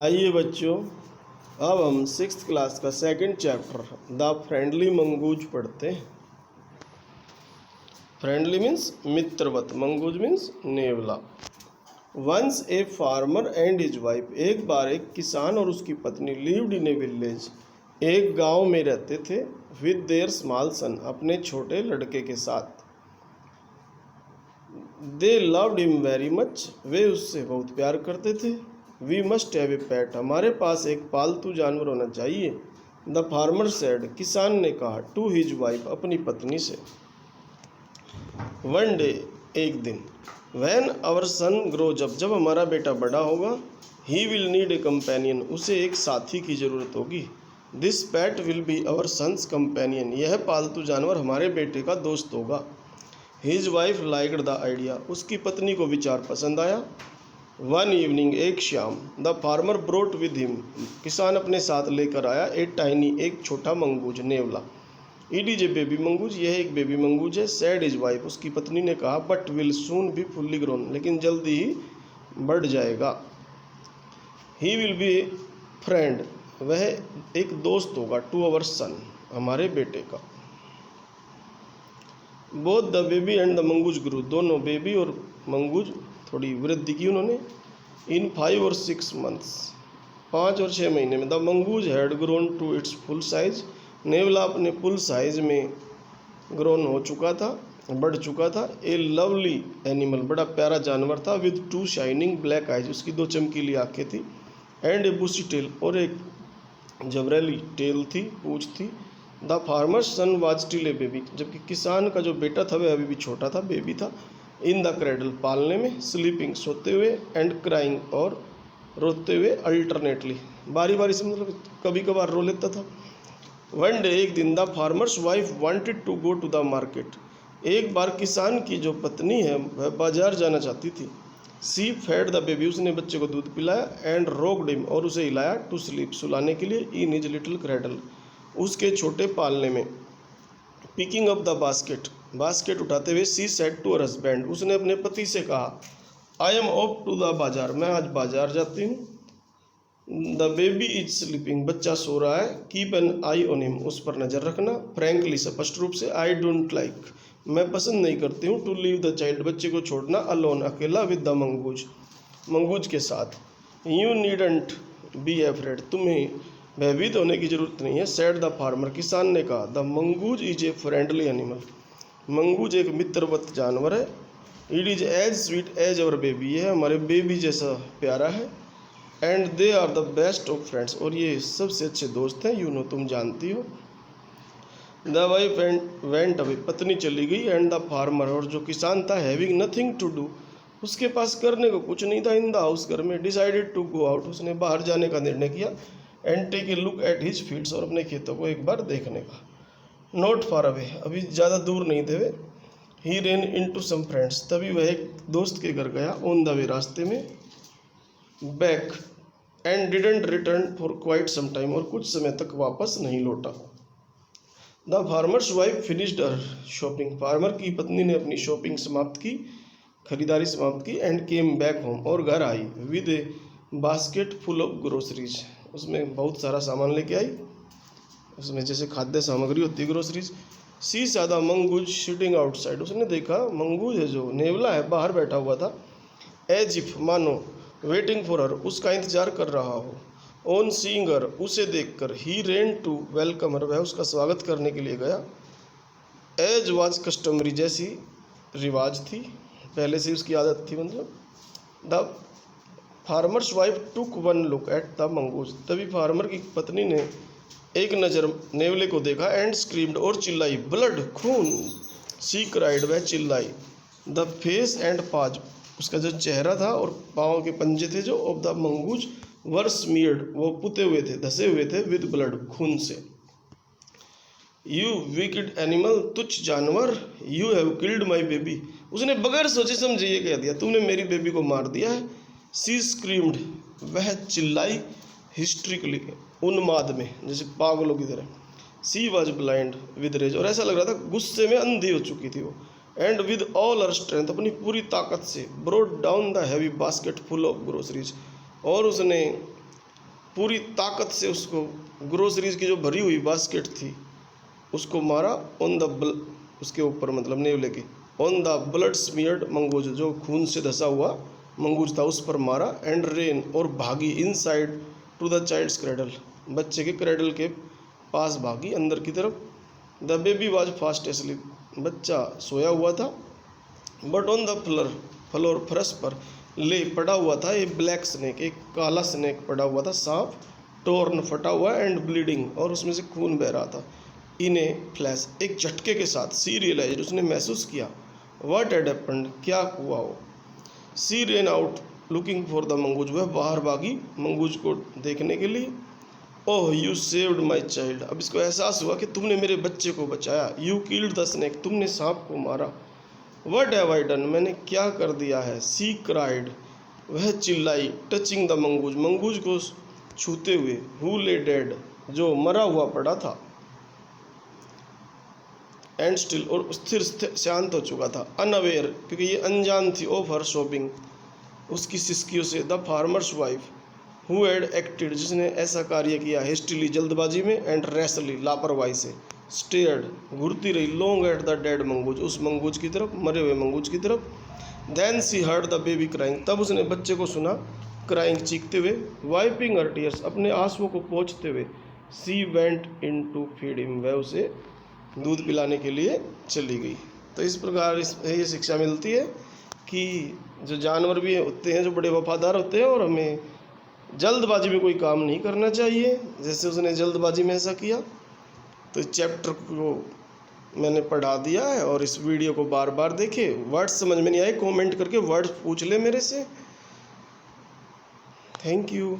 आइए बच्चों, अब हम सिक्स्थ क्लास का second chapter the friendly mongoose पढ़ते हैं। फ्रेंडली मीन्स मित्रवत, मंगूज मीन्स नेवला। Once a farmer and his wife, एक बार एक किसान और उसकी पत्नी लिव्ड इन ए विलेज, एक गांव में रहते थे। विद देयर स्मॉल सन, अपने छोटे लड़के के साथ। They loved him very much, वे उससे बहुत प्यार करते थे। We must have a pet, हमारे पास एक पालतू जानवर होना चाहिए। द फार्मर सेड, किसान ने कहा, टू हिज वाइफ, अपनी पत्नी से। वन डे, एक दिन। When our son grows up, जब हमारा बेटा बड़ा होगा। He will need a companion, उसे एक साथी की जरूरत होगी। This pet will be our son's companion, यह पालतू जानवर हमारे बेटे का दोस्त होगा। His wife liked the idea, उसकी पत्नी को विचार पसंद आया। वन इवनिंग, एक शाम। The farmer brought with him, किसान अपने साथ लेकर आया। ए टाइनी, एक छोटा मंगूज, नेवला। It is a baby mongoose, यह एक बेबी मंगूज है। सैड इज वाइफ, उसकी पत्नी ने कहा, but will soon be fully grown, लेकिन जल्दी ही बढ़ जाएगा। He will be a friend, वह एक दोस्त होगा। टू अवर सन, हमारे बेटे का। Both the baby and the mongoose grew, दोनों बेबी और मंगूज थोड़ी वृद्धि की उन्होंने। इन 5 और 6 मंथ्स, 5 और 6 महीने में। The mongoose had grown to its full size, नेवला अपने फुल साइज में ग्रोन हो चुका था, बढ़ चुका था। ए लवली एनिमल, बड़ा प्यारा जानवर था। विद 2 शाइनिंग ब्लैक आइज, उसकी 2 चमकीली आंखें थी। एंड ए बुशी टेल, और एक जबरेली टेल थी, पूंछ थी। The farmer son was still a baby, जबकि किसान का जो बेटा था वह अभी भी छोटा था, बेबी था। इन द क्रेडल, पालने में। स्लीपिंग, सोते हुए। एंड क्राइंग, और रोते हुए। अल्टरनेटली, बारी बारी से, मतलब कभी कभार रो लेता था। वन डे, एक दिन। The farmer's wife wanted to go to the market, एक बार किसान की जो पत्नी है वह बाजार जाना चाहती थी। सी फेड द बेबी, उसने बच्चे को दूध पिलाया। एंड रोक्ड हिम, और उसे हिलाया। टू स्लीप, सुलाने के लिए। इन हिज लिटिल क्रेडल, उसके छोटे पालने में। Picking up the basket, basket उठाते हुए। She said to her husband, उसने अपने पति से कहा, I am off to the bazaar, मैं आज बाजार जाती हूँ। द बेबी इज स्लीपिंग, बच्चा सो रहा है। Keep an I on him, उस पर नज़र रखना। फ्रैंकली, स्पष्ट रूप से। आई डोंट लाइक, मैं पसंद नहीं करती हूँ। टू लीव द चाइल्ड, बच्चे को छोड़ना। अलोन, अकेला। विद द मंगूज, मंगूज के साथ। यू नीडंट बी एफ्रेड, तुम्हें भयभीत होने की जरूरत नहीं है। सैड द फार्मर, किसान ने कहा। The mongoose is a friendly animal, mongoose एक मित्रवत जानवर है। It is as sweet as our baby, यह हमारे बेबी जैसा प्यारा है। And they are the best of friends, और ये सबसे अच्छे दोस्त हैं। यू नो, तुम जानती हो। द वाइफ वेंट अवे, पत्नी चली गई। एंड द फार्मर, और जो किसान था, हैविंग नथिंग टू डू, उसके पास करने को कुछ नहीं था। इन द हाउस, घर में। डिसाइडेड टू गो आउट, उसने बाहर जाने का निर्णय किया। And take a look at his fields, और अपने खेतों को एक बार देखने का। नॉट फार अवे, अभी ज़्यादा दूर नहीं थे वे। He ran into some friends, तभी वह एक दोस्त के घर गया। ऑन द वे, रास्ते में। Back, and didn't return for quite some time, और कुछ समय तक वापस नहीं लौटा। The farmer's wife finished her shopping, फार्मर की पत्नी ने अपनी शॉपिंग समाप्त की, खरीदारी समाप्त की। एंड केम बैक होम, और घर आई। With a basket full of groceries, उसमें बहुत सारा सामान लेके आई, उसमें जैसे खाद्य सामग्री होती है, ग्रोसरीज। सी सादा मंगूज सिटिंग आउटसाइड, उसने देखा मंगूज है जो नेवला है, बाहर बैठा हुआ था। एज इफ, मानो। वेटिंग फॉर हर, उसका इंतजार कर रहा हो। ऑन सीइंग हर, उसे देखकर। ही रेन टू वेलकम हर, वह उसका स्वागत करने के लिए गया। एज वाज कस्टमरी, जैसी रिवाज थी, पहले से उसकी आदत थी, मतलब। The farmer's wife took one look at the mongoose, तभी फार्मर की पत्नी ने एक नज़र नेवले को देखा। एंड स्क्रीम्ड, और चिल्लाई। ब्लड, खून। सी क्राइड, वह चिल्लाई। द फेस एंड पाज, उसका जो चेहरा था और पाँव के पंजे थे जो, ऑफ द मंगूज वर स्मीयर्ड, वो पुते हुए थे, धसे हुए थे। विद ब्लड, खून से। यू विकेड एनिमल, तुच्छ जानवर। You have killed my baby, उसने बगैर सोचे समझे ये कह दिया, तुमने मेरी बेबी को मार दिया है। सी स्क्रीम्ड, वह चिल्लाई। हिस्ट्रिकली, उन्माद में, जैसे पागलों की तरह। सी वॉज ब्लाइंड विद रेज, और ऐसा लग रहा था गुस्से में अंधी हो चुकी थी वो। And with all her strength, अपनी पूरी ताकत से। Broad down the heavy basket full of groceries, और उसने पूरी ताकत से उसको, ग्रोसरीज की जो भरी हुई बास्केट थी उसको मारा ऑन द उसके ऊपर, मतलब नेवले के, on the blood smeared mongoose, जो खून से धसा हुआ मंगूज था उस पर मारा। एंड रेन, और भागी inside to the child's cradle, बच्चे के क्रेडल के पास भागी अंदर की तरफ। The baby was fast asleep, बच्चा सोया हुआ था। बट ऑन द फ्लोर फर्श पर ले पड़ा हुआ था ए ब्लैक स्नेक, एक काला स्नेक पड़ा हुआ था, सांप, टोर्न, फटा हुआ, एंड ब्लीडिंग, और उसमें से खून बह रहा था। इन ए फ्लैश, एक झटके के साथ, सी रियलाइज, उसने महसूस किया, व्हाट हैड हैपेंड, क्या हुआ हो। She ran out looking for the mongoose, वह बाहर भागी मंगूज को देखने के लिए। Oh you saved my child, अब इसको एहसास हुआ कि तुमने मेरे बच्चे को बचाया। यू किल्ड द स्नेक, तुमने सांप को मारा। व्हाट हैव आई डन, मैंने क्या कर दिया है। सी क्राइड, वह चिल्लाई, टचिंग द मंगूज, मंगूज को छूते हुए। हु ले डेड, जो मरा हुआ पड़ा था। एंड स्टिल, और स्थिर शांत हो चुका था। अनअवेयर, क्योंकि ये अनजान थी, ऑफ हर शॉपिंग, उसकी सिस्कियों से। The farmer's wife, who had acted, जिसने ऐसा कार्य किया, हेस्टिली, जल्दबाजी में, एंड रैशली, लापरवाही से। स्टेयर्ड, घूरती रही, long at the dead mongoose, उस मंगूज की तरफ, मरे हुए मंगूज की तरफ। Then she heard the baby crying, तब उसने बच्चे को सुना क्राइंग, चीखते हुए। वाइपिंग हर टीयर्स, अपने आंसुओं को पोंछते हुए। She went in to feed him, वह उसे दूध पिलाने के लिए चली गई। तो इस प्रकार ये शिक्षा मिलती है कि जो जानवर भी होते हैं, जो बड़े वफादार होते हैं, और हमें जल्दबाजी में कोई काम नहीं करना चाहिए, जैसे उसने जल्दबाजी में ऐसा किया। तो इस चैप्टर को मैंने पढ़ा दिया है, और इस वीडियो को बार बार देखे। वर्ड्स समझ में नहीं आए, कमेंट करके वर्ड्स पूछ ले मेरे से। Thank you.